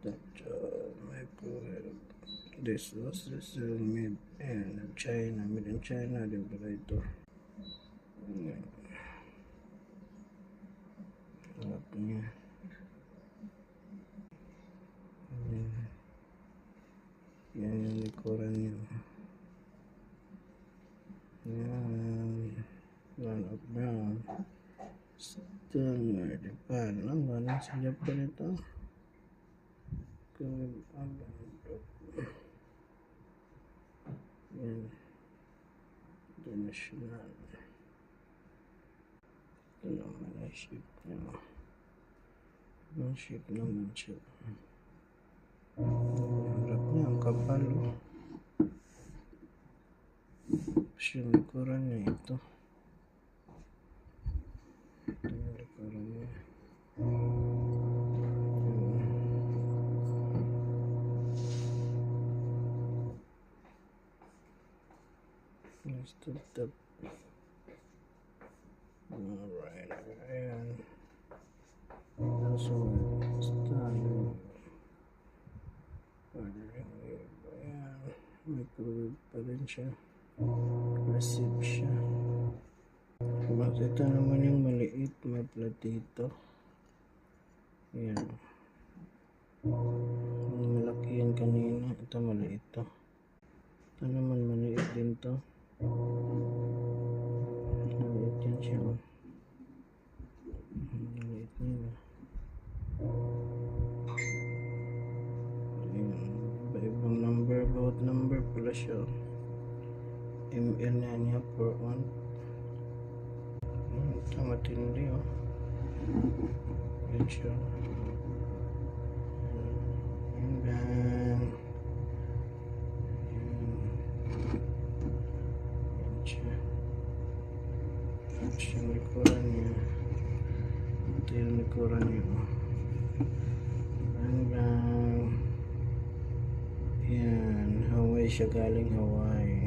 that microwave. This was made in China, din pala ito. Harap niya. Yan yung likuran niya. Yan. One of brown. Still Japan. Ang galing sa Japan ito. Yan. International. Ito naman ay ship niya. Ang ship naman siya. Harap niya. Ang kapal. Yung likuran niya ito. Ito yung likuran niya. Stop. Alright, ayan. So, stand. Ayan. Microwave pa rin siya. Receive siya. Ito naman yung maliit. May platito. Ayan. Malaki yan kanina. Ito maliit to. Ito naman maliit din to. Maliit yan siya. Maliit nila. Ayan. Iba-ibang number. Bawat number pala siya. ML na niya per 1. Ito matindi oh. Yan siya. And then yan siya. Yan siya yung likuran niya. Ito yung likuran niya. And then yan. Hawaii siya, galing Hawaii.